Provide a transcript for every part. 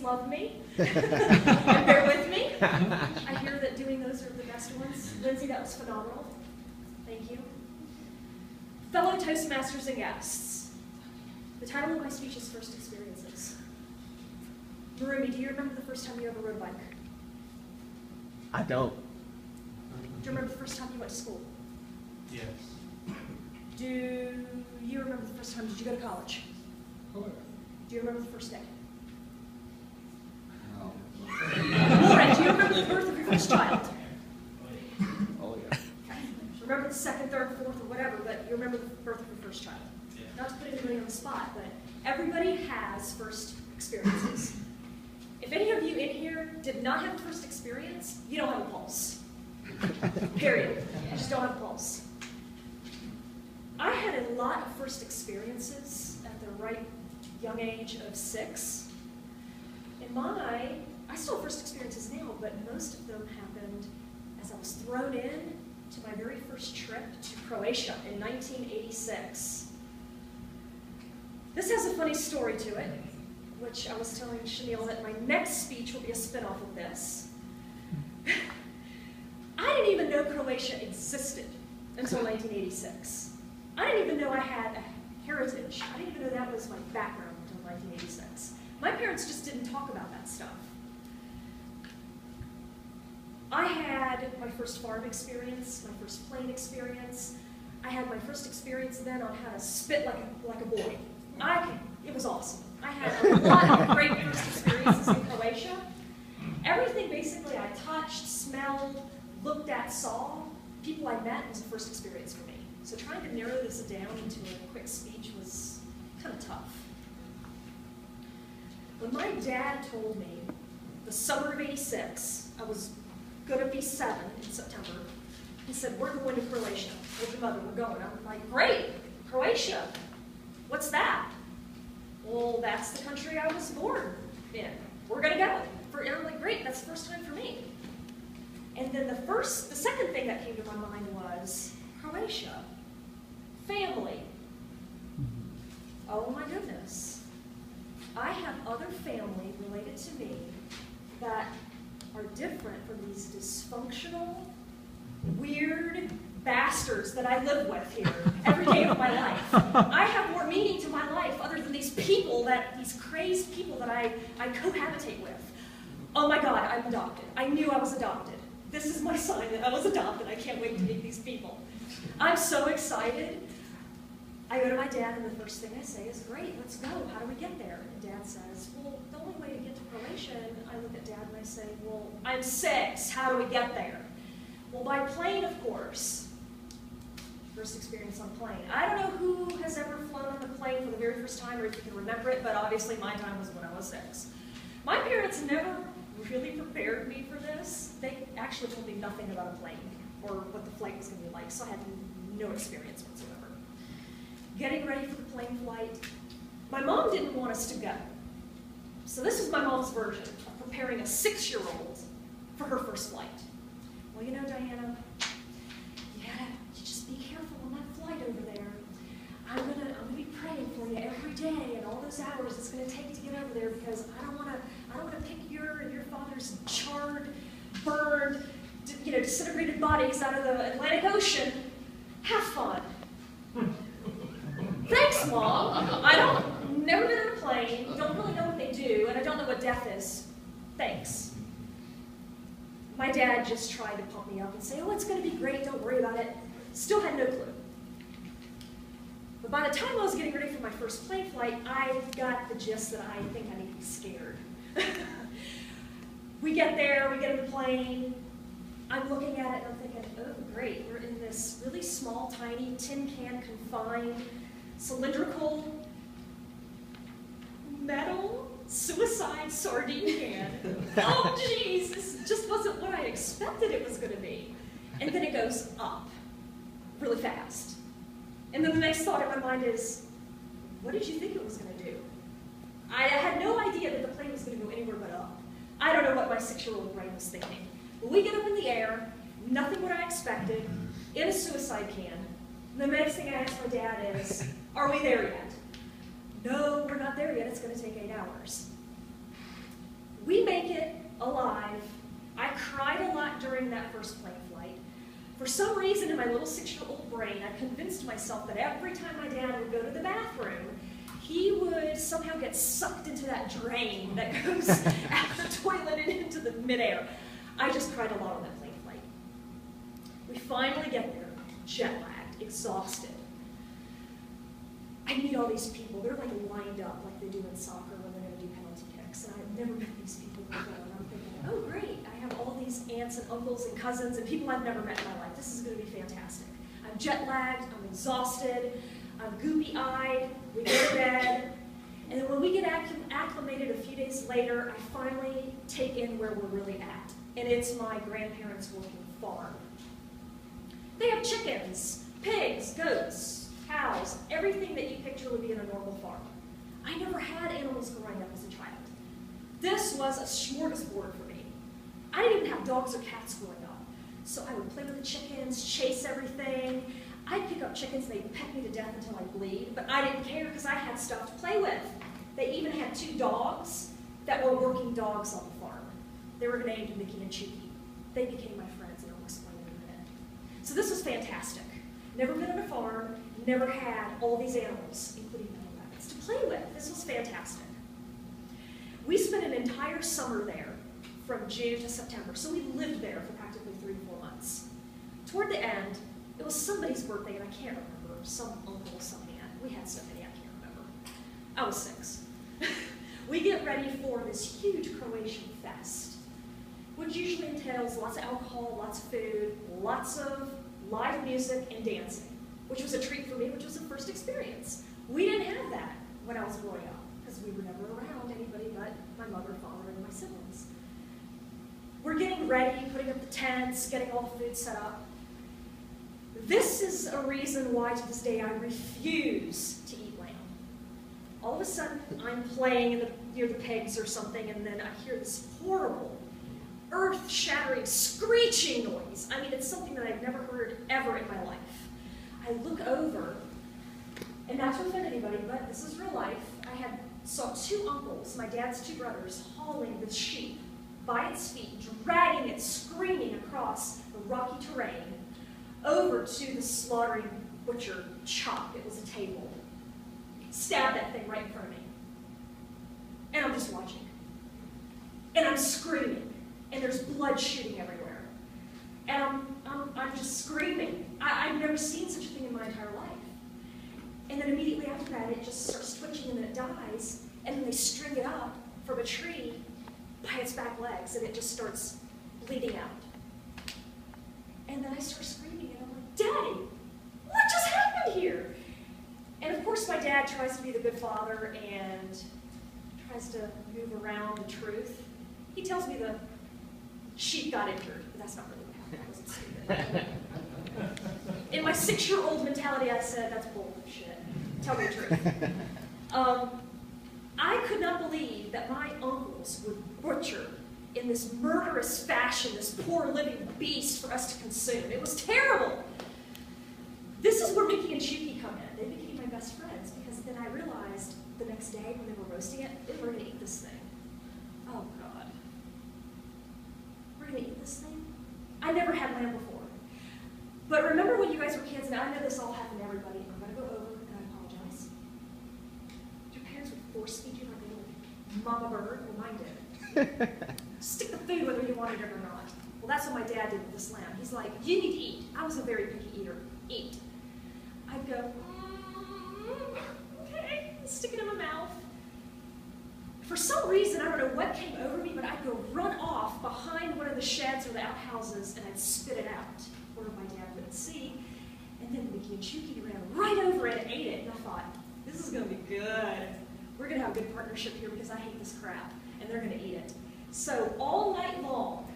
love me and bear with me. I hear that doing those are the best ones. Lindsay, that was phenomenal. Thank you. Fellow Toastmasters and guests, the title of my speech is First Experiences. Marumi, do you remember the first time you ever rode a bike? I don't. Do you remember the first time you went to school? Yes. Do you remember the first time, did you go to college? Oh, Do you remember the first day? no. Lauren, do you remember the birth of your first child? Oh, yeah. Remember the second, third, fourth, or whatever, but you remember the birth of your first child. Yeah. Not to put anybody on the spot, but everybody has first experiences. If any of you in here did not have a first experience, you don't have a pulse. Period. You just don't have a pulse. I had a lot of first experiences at the right young age of 6. I still have first experiences now, but most of them happened as I was thrown in to my very first trip to Croatia in 1986. This has a funny story to it, which I was telling Shamil that my next speech will be a spin-off of this. I didn't even know Croatia existed until 1986. I didn't even know I had a heritage. I didn't even know that was my background until 1986. My parents just didn't talk about that stuff. I had my first farm experience, my first plane experience. I had my first experience then on how to spit like a boy. It was awesome. I had a lot of great first experiences in Croatia. Everything basically I touched, smelled, looked at, saw, people I met was a first experience for me. So trying to narrow this down into a quick speech was kind of tough. When my dad told me the summer of '86, I was going to be 7 in September, he said, "We're going to Croatia. With your mother, we're going." I'm like, "Great, Croatia. What's that?" "Well, that's the country I was born in. We're going to go." And I'm like, "Great, that's the first time for me." And then the second thing that came to my mind was Croatia. Family. Oh my goodness. I have other family related to me that are different from these dysfunctional, weird bastards that I live with here every day of my life. I have more meaning to my life other than these crazed people that I cohabitate with. Oh my God, I'm adopted. I knew I was adopted. This is my sign that I was adopted. I can't wait to meet these people. I'm so excited. I go to my dad, and the first thing I say is, "Great, let's go. How do we get there?" And Dad says, "Well, the only way to get to Croatia," and I look at Dad and I say, "Well, I'm 6. How do we get there?" "Well, by plane, of course." First experience on plane. I don't know who has ever flown on a plane for the very first time or if you can remember it, but obviously my time was when I was 6. My parents never really prepared me for this. They actually told me nothing about a plane or what the flight was going to be like, so I had no experience whatsoever. Getting ready for the plane flight. My mom didn't want us to go. So this was my mom's version of preparing a 6-year-old for her first flight. "Well, you know, Diana, you just be careful on that flight over there. I'm gonna be praying for you every day and all those hours it's gonna take to get over there because I don't wanna pick your and your father's charred, burned, disintegrated bodies out of the Atlantic Ocean. Have fun." Thanks, Mom. Never been on a plane, don't really know what they do, and I don't know what death is. Thanks. My dad just tried to pump me up and say, "Oh, it's going to be great, don't worry about it." Still had no clue. But by the time I was getting ready for my first plane flight, I got the gist that I think I need to be scared. We get there, we get in the plane. I'm looking at it and I'm thinking, oh, great, we're in this really small, tiny, tin can confined, cylindrical, metal, suicide sardine can. Oh, geez, this just wasn't what I expected it was going to be. And then it goes up really fast. And then the next thought in my mind is, what did you think it was going to do? I had no idea that the plane was going to go anywhere but up. I don't know what my 6-year-old brain was thinking. But we get up in the air, nothing what I expected, in a suicide can. And the next thing I ask my dad is, are we there yet? No, we're not there yet. It's going to take 8 hours. We make it alive. I cried a lot during that first plane flight. For some reason in my little 6-year-old brain, I convinced myself that every time my dad would go to the bathroom, he would somehow get sucked into that drain that goes out the toilet and into the midair. I just cried a lot on that plane flight. We finally get there, jet-lagged, exhausted. I meet all these people. They're like lined up like they do in soccer when they're going to do penalty kicks. And I've never met these people before. And I'm thinking, oh, great. I have all these aunts and uncles and cousins and people I've never met in my life. This is going to be fantastic. I'm jet-lagged. I'm exhausted. I'm goopy-eyed. We go to bed. And then when we get acclimated a few days later, I finally take in where we're really at. And it's my grandparents' working farm. They have chickens, pigs, goats, cows, everything that you picture would be in a normal farm. I never had animals growing up as a child. This was a smorgasbord for me. I didn't even have dogs or cats growing up. So I would play with the chickens, chase everything. I'd pick up chickens, they'd peck me to death until I bleed, but I didn't care because I had stuff to play with. They even had 2 dogs that were working dogs on the farm. They were named Mickey and Chucky. They became my friends, and I'll explain in a minute. So this was fantastic. Never been on a farm, never had all these animals, including metal rabbits, to play with. This was fantastic. We spent an entire summer there from June to September, so we lived there for practically 3 to 4 months. Toward the end, it was somebody's birthday, and I can't remember, some uncle, some aunt. We had so many, I can't remember. I was 6. We get ready for this huge Croatian fest, which usually entails lots of alcohol, lots of food, lots of live music and dancing, which was a treat for me, which was a first experience. We didn't have that when I was growing up, because we were never around anybody but my mother, father, and my siblings. We're getting ready, putting up the tents, getting all the food set up. This is a reason why to this day I refuse to eat lamb. All of a sudden, I'm playing near the pigs or something, and then I hear this horrible, earth-shattering, screeching noise. I mean, it's something that I've never heard ever in my life. I look over, and not to offend anybody, but this is real life. I saw 2 uncles, my dad's 2 brothers, hauling this sheep by its feet, dragging it, screaming across the rocky terrain over to the slaughtering butcher shop. It was a table. Stabbed that thing right in front of me. And I'm just watching. And I'm screaming. And there's blood shooting everywhere. And I'm just screaming. I've never seen such a thing in my entire life. And then immediately after that, it just starts twitching and then it dies. And then they string it up from a tree by its back legs, and it just starts bleeding out. And then I start screaming, and I'm like, Daddy, what just happened here? And of course, my dad tries to be the good father and tries to move around the truth. He tells me the sheep got injured, but that's not really what happened. That wasn't stupid. In my 6-year-old mentality, I said, that's bullshit. Tell me the truth. I could not believe that my uncles would butcher in this murderous fashion this poor living beast for us to consume. It was terrible. This is where Mickey and Chucky come in. They became my best friends because then I realized the next day when they were roasting it, they were going to eat this thing. Oh, God. We're going to eat this thing? I never had lamb before. But remember when you guys were kids, and I know this all happened to everybody, I'm going to go over and I apologize. Your parents would force feed you like a little mama bird, well, mine did. Stick the food whether you wanted it or not. Well, that's what my dad did with this lamb. He's like, you need to eat. I was a very picky eater. Eat. I'd go, okay, stick it in my mouth. For some reason, I don't know what came over me, but I'd go run off behind one of the sheds or the outhouses, and I'd spit it out where my dad couldn't see. And then Mickey and Chucky ran right over it and ate it. And I thought, this is going to be good. We're going to have a good partnership here because I hate this crap, and they're going to eat it. So all night long,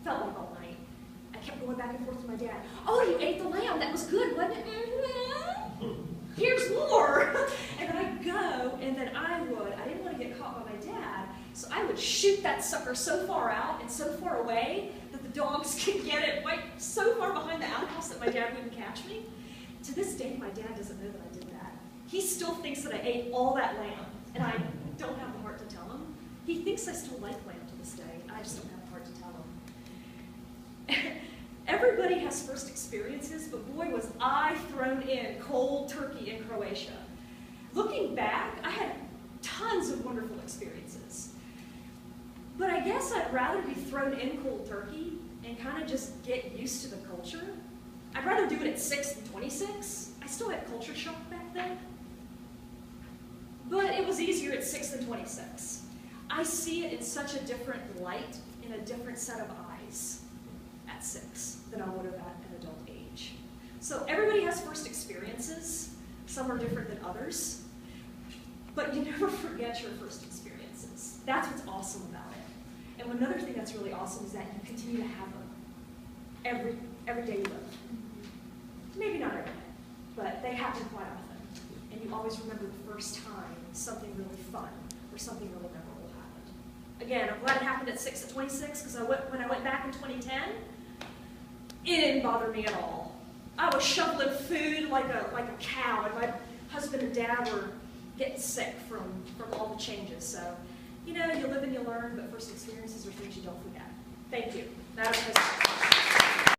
felt like all night, I kept going back and forth with my dad. Oh, you ate the lamb. That was good, wasn't it? Mm-hmm. Here's more. And I'd go, and then I didn't want to get caught by my dad, so I would shoot that sucker so far out and so far away that the dogs could get it right so far behind the outhouse that my dad wouldn't catch me. To this day, my dad doesn't know that I did that. He still thinks that I ate all that lamb, and I don't have the heart to tell him. He thinks I still like lamb to this day. I just don't have the heart to tell him. Everybody has first experiences, but boy, was I thrown in cold turkey in Croatia. Looking back, I had tons of wonderful experiences. But I guess I'd rather be thrown in cold turkey and kind of just get used to the culture. I'd rather do it at 6 than 26. I still had culture shock back then. But it was easier at 6 than 26. I see it in such a different light, in a different set of eyes at 6 than I would have at an adult age. So everybody has first experiences. Some are different than others. But you never forget your first experiences. That's what's awesome about it. And another thing that's really awesome is that you continue to have them every day you live. Maybe not every day, but they happen quite often. And you always remember the first time something really fun or something really memorable happened. Again, I'm glad it happened at 6 at 26, because when I went back in 2010, it didn't bother me at all. I was shoveling food like a cow, and my husband and dad were getting sick from all the changes. So, you know, you live and you learn, but first experiences are things you don't forget. Thank you. Madam President.